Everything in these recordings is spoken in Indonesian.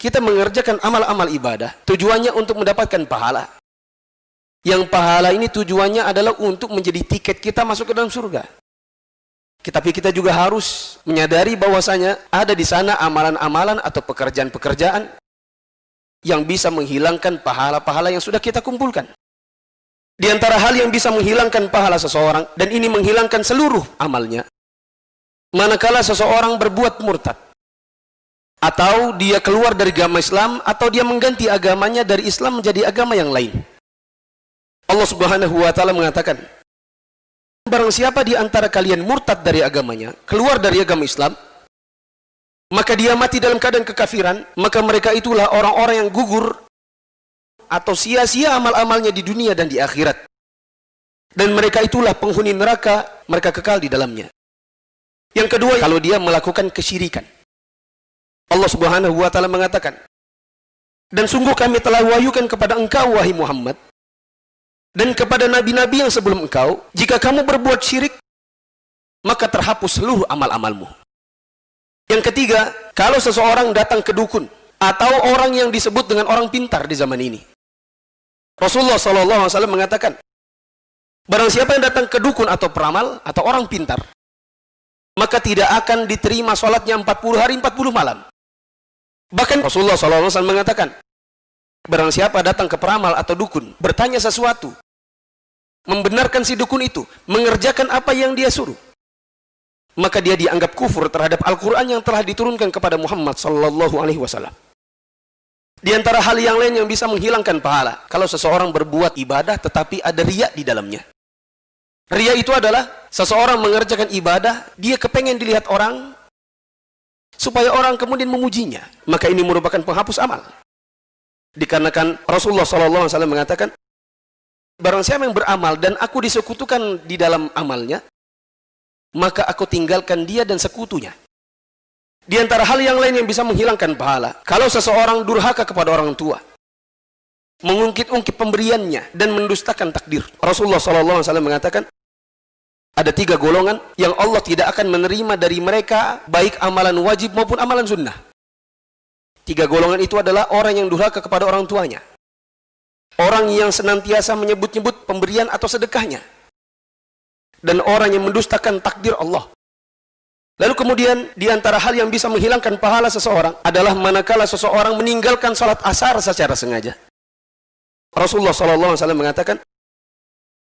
kita mengerjakan amal-amal ibadah, tujuannya untuk mendapatkan pahala. Yang pahala ini tujuannya adalah untuk menjadi tiket kita masuk ke dalam surga. Tapi kita juga harus menyadari bahwasanya ada di sana amalan-amalan atau pekerjaan-pekerjaan yang bisa menghilangkan pahala-pahala yang sudah kita kumpulkan. Di antara hal yang bisa menghilangkan pahala seseorang, dan ini menghilangkan seluruh amalnya, manakala seseorang berbuat murtad, atau dia keluar dari agama Islam, atau dia mengganti agamanya dari Islam menjadi agama yang lain. Allah Subhanahu wa Ta'ala mengatakan, barang siapa di antara kalian murtad dari agamanya, keluar dari agama Islam, maka dia mati dalam keadaan kekafiran, maka mereka itulah orang-orang yang gugur atau sia-sia amal-amalnya di dunia dan di akhirat. Dan mereka itulah penghuni neraka, mereka kekal di dalamnya. Yang kedua, kalau dia melakukan kesyirikan. Allah Subhanahu wa Ta'ala mengatakan, dan sungguh kami telah wahyukan kepada engkau wahai Muhammad, dan kepada nabi-nabi yang sebelum engkau, jika kamu berbuat syirik, maka terhapus seluruh amal-amalmu. Yang ketiga, kalau seseorang datang ke dukun atau orang yang disebut dengan orang pintar di zaman ini, Rasulullah SAW mengatakan, barang siapa yang datang ke dukun atau peramal atau orang pintar, maka tidak akan diterima sholatnya 40 hari 40 malam. Bahkan Rasulullah SAW mengatakan, barang siapa datang ke peramal atau dukun, bertanya sesuatu, membenarkan si dukun itu, mengerjakan apa yang dia suruh, maka dia dianggap kufur terhadap Al-Quran yang telah diturunkan kepada Muhammad SAW. Di antara hal yang lain yang bisa menghilangkan pahala, kalau seseorang berbuat ibadah tetapi ada riya di dalamnya. Riya itu adalah seseorang mengerjakan ibadah, dia kepengen dilihat orang, supaya orang kemudian memujinya, maka ini merupakan penghapus amal. Dikarenakan Rasulullah SAW mengatakan, barang siapa yang beramal dan aku disekutukan di dalam amalnya, maka aku tinggalkan dia dan sekutunya. Di antara hal yang lain yang bisa menghilangkan pahala, kalau seseorang durhaka kepada orang tua, mengungkit-ungkit pemberiannya dan mendustakan takdir. Rasulullah SAW mengatakan, ada 3 golongan yang Allah tidak akan menerima dari mereka, baik amalan wajib maupun amalan sunnah. 3 golongan itu adalah orang yang durhaka kepada orang tuanya, orang yang senantiasa menyebut-nyebut pemberian atau sedekahnya, dan orang yang mendustakan takdir Allah. Lalu kemudian di antara hal yang bisa menghilangkan pahala seseorang adalah manakala seseorang meninggalkan sholat asar secara sengaja. Rasulullah SAW mengatakan,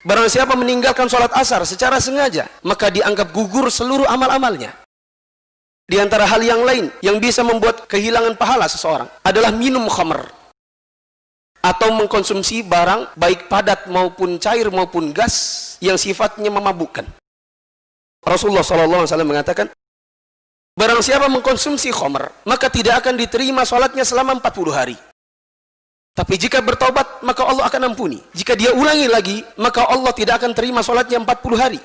barang siapa meninggalkan sholat asar secara sengaja, maka dianggap gugur seluruh amal-amalnya. Di antara hal yang lain yang bisa membuat kehilangan pahala seseorang adalah minum khamr, atau mengkonsumsi barang baik padat maupun cair maupun gas yang sifatnya memabukkan. Rasulullah SAW mengatakan, barang siapa mengkonsumsi khamr, maka tidak akan diterima sholatnya selama 40 hari. Tapi jika bertobat, maka Allah akan ampuni. Jika dia ulangi lagi, maka Allah tidak akan terima sholatnya 40 hari.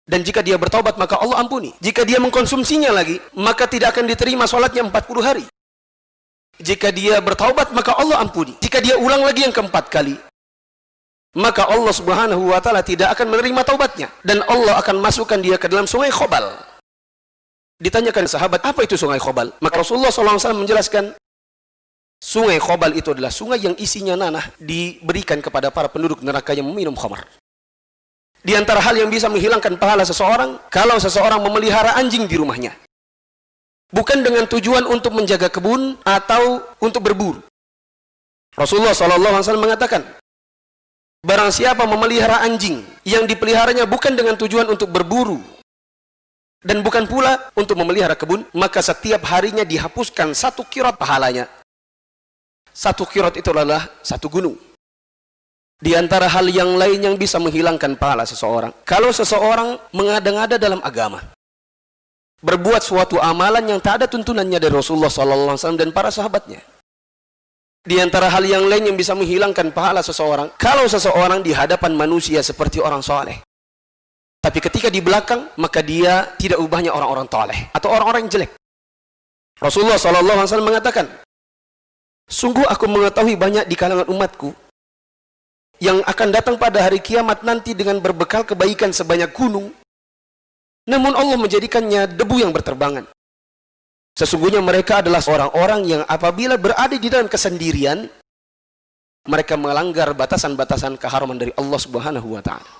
Dan jika dia bertobat, maka Allah ampuni. Jika dia mengkonsumsinya lagi, maka tidak akan diterima sholatnya 40 hari. Jika dia bertaubat, maka Allah ampuni. Jika dia ulang lagi yang keempat kali, maka Allah Subhanahu wa Ta'ala tidak akan menerima taubatnya, dan Allah akan masukkan dia ke dalam sungai Khobal. Ditanyakan sahabat, apa itu sungai Khobal? Maka Rasulullah SAW menjelaskan, sungai Khobal itu adalah sungai yang isinya nanah diberikan kepada para penduduk neraka yang meminum khamar. Di antara hal yang bisa menghilangkan pahala seseorang, kalau seseorang memelihara anjing di rumahnya, bukan dengan tujuan untuk menjaga kebun atau untuk berburu. Rasulullah SAW mengatakan, barang siapa memelihara anjing yang dipeliharanya bukan dengan tujuan untuk berburu dan bukan pula untuk memelihara kebun, maka setiap harinya dihapuskan 1 qirat pahalanya. 1 qirat itu adalah 1 gunung. Di antara hal yang lain yang bisa menghilangkan pahala seseorang, kalau seseorang mengada-ngada dalam agama, berbuat suatu amalan yang tak ada tuntunannya dari Rasulullah SAW dan para sahabatnya. Di antara hal yang lain yang bisa menghilangkan pahala seseorang, kalau seseorang di hadapan manusia seperti orang soleh, tapi ketika di belakang, maka dia tidak ubahnya orang-orang toleh atau orang-orang yang jelek. Rasulullah SAW mengatakan, sungguh aku mengetahui banyak di kalangan umatku yang akan datang pada hari kiamat nanti dengan berbekal kebaikan sebanyak gunung, namun Allah menjadikannya debu yang berterbangan. Sesungguhnya mereka adalah orang-orang yang apabila berada di dalam kesendirian, mereka melanggar batasan-batasan keharaman dari Allah Subhanahu wa ta'ala.